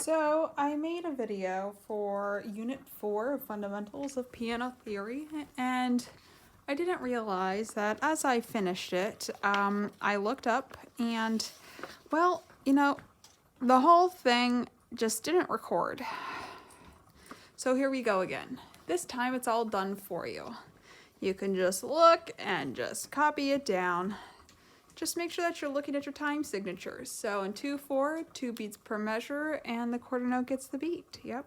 So I made a video for Unit 4 of Fundamentals of Piano Theory, and I didn't realize that as I finished it, I looked up and, well, the whole thing just didn't record. So here we go again. This time it's all done for you. You can just look and just copy it down. Just make sure that you're looking at your time signatures. So in 2/4, 2 beats per measure, and the quarter note gets the beat. Yep.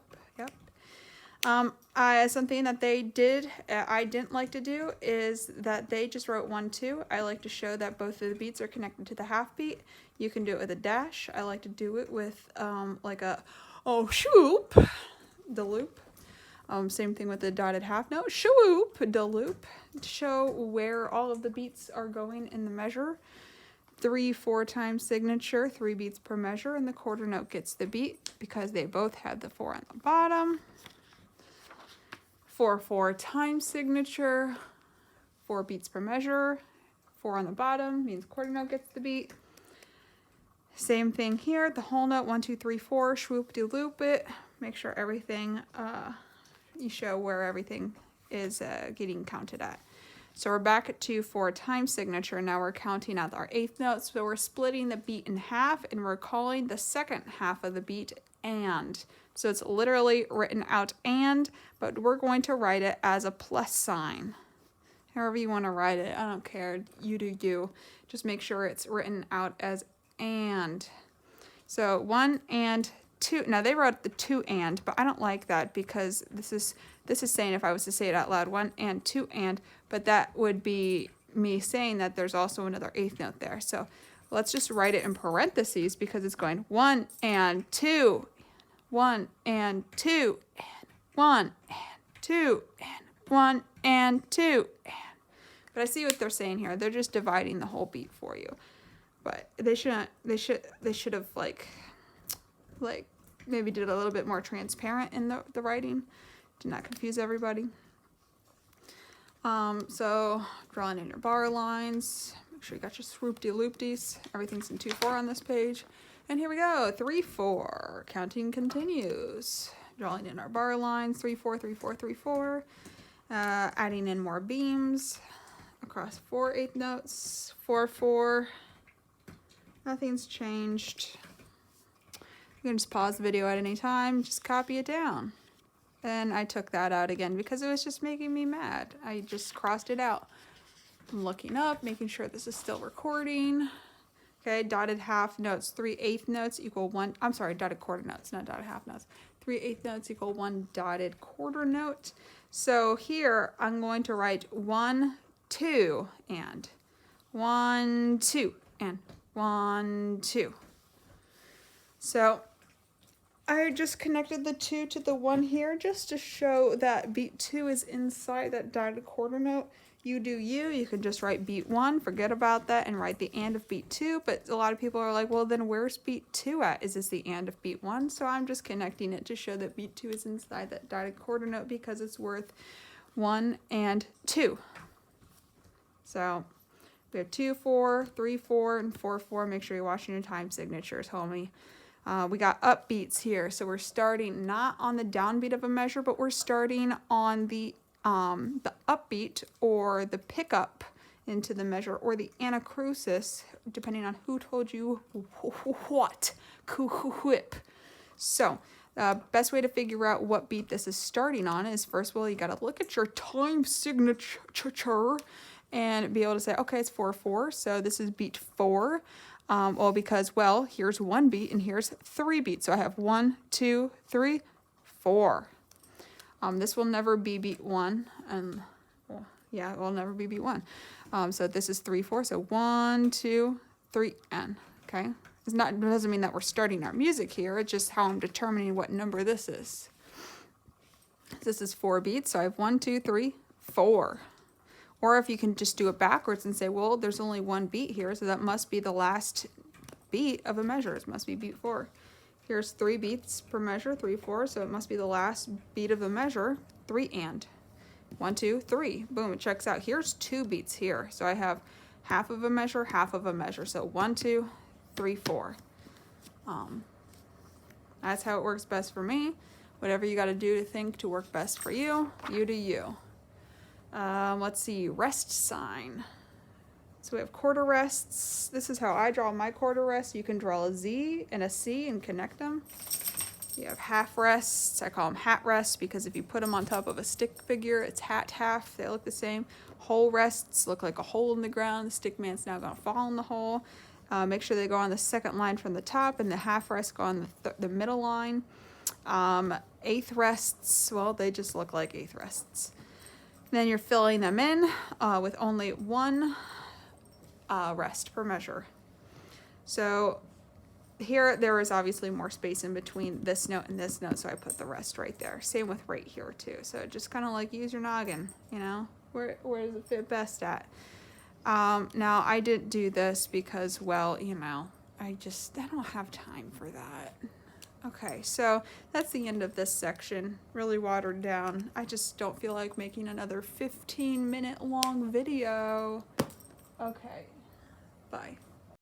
Something that they did, I didn't like to do, is that they just wrote 1-2. I like to show that both of the beats are connected to the half beat. You can do it with a dash. I like to do it with like a shoop, the loop. Same thing with the dotted half note, shoop, the loop, to show where all of the beats are going in the measure. 3/4 time signature, 3 beats per measure, and the quarter note gets the beat because they both had the 4 on the bottom. 4/4 time signature, 4 beats per measure, 4 on the bottom means quarter note gets the beat. Same thing here, the whole note, 1, 2, 3, 4, swoop de loop it. Make sure everything, you show where everything is getting counted at. So we're back at 2/4 time signature. Now we're counting out our 8th note. So we're splitting the beat in half, and we're calling the second half of the beat and. So it's literally written out and, but we're going to write it as a plus sign. However you want to write it, I don't care. You do you. Just make sure it's written out as and. So 1 and 2. Now they wrote the 2 and, but I don't like that because this is saying, if I was to say it out loud, 1 and 2 and, but that would be me saying that there's also another 8th note there. So let's just write it in parentheses because it's going 1 and 2, 1 and 2, and 1 and 2, and 1 and 2, and. But I see what they're saying here. They're just dividing the whole beat for you. But they should have like maybe did a little bit more transparent in the writing to not confuse everybody. So drawing in your bar lines, make sure you got your swoop-de-loop-dees. Everything's in 2/4 on this page. And here we go, 3/4, counting continues. Drawing in our bar lines, 3/4, 3/4, 3/4. Adding in more beams across 4 8th notes, 4/4. Nothing's changed. You can just pause the video at any time, just copy it down. And I took that out again because it was just making me mad. I just crossed it out. I'm looking up, making sure this is still recording. Okay, dotted half notes, 3 8th notes equal 1, I'm sorry, dotted quarter notes, not dotted half notes. 3 8th notes equal 1 dotted quarter note. So here I'm going to write 1, 2, and 1, 2, and 1, 2. So I just connected the 2 to the 1 here just to show that beat 2 is inside that dotted quarter note. You do you. You can just write beat 1, forget about that, and write the and of beat 2. But a lot of people are like, well, then where's beat 2 at? Is this the and of beat 1? So I'm just connecting it to show that beat 2 is inside that dotted quarter note because it's worth 1 and 2. So we have 2/4, 3/4, and 4/4. Make sure you're watching your time signatures, homie. We got upbeats here, so we're starting not on the downbeat of a measure, but we're starting on the upbeat or the pickup into the measure or the anacrusis, depending on who told you what. Whip. So best way to figure out what beat this is starting on is, first of all, you got to look at your time signature and be able to say, okay, it's 4/4, so this is beat 4. Well, because, well, here's 1 beat and here's 3 beats. So I have 1, 2, 3, 4. This will never be beat 1. And, well, yeah, it will never be beat 1. So this is 3/4. So 1, 2, 3, and, okay? It doesn't mean that we're starting our music here. It's just how I'm determining what number this is. This is 4 beats. So I have 1, 2, 3, 4. Or if you can just do it backwards and say, well, there's only 1 beat here, so that must be the last beat of a measure. It must be beat 4. Here's 3 beats per measure, 3/4, so it must be the last beat of the measure, 3 and. 1, 2, 3. Boom, it checks out. Here's 2 beats here. So I have half of a measure, half of a measure. So 1, 2, 3, 4. That's how it works best for me. Whatever you got to do to think to work best for you, you do you. Let's see, rest sign. So we have quarter rests. This is how I draw my quarter rests. You can draw a Z and a C and connect them. You have half rests. I call them hat rests because if you put them on top of a stick figure, it's hat half. They look the same. Hole rests look like a hole in the ground. The stick man's now going to fall in the hole. Make sure they go on the second line from the top, and the half rests go on the middle line. Eighth rests, well, they just look like eighth rests. Then you're filling them in with only one rest per measure. So here, there is obviously more space in between this note and this note, so I put the rest right there. Same with right here too. So just kind of like use your noggin, you know, where does it fit best at? Now I didn't do this because, well, you know, I don't have time for that. Okay, so that's the end of this section. Really watered down. I just don't feel like making another 15-minute long video. Okay, bye.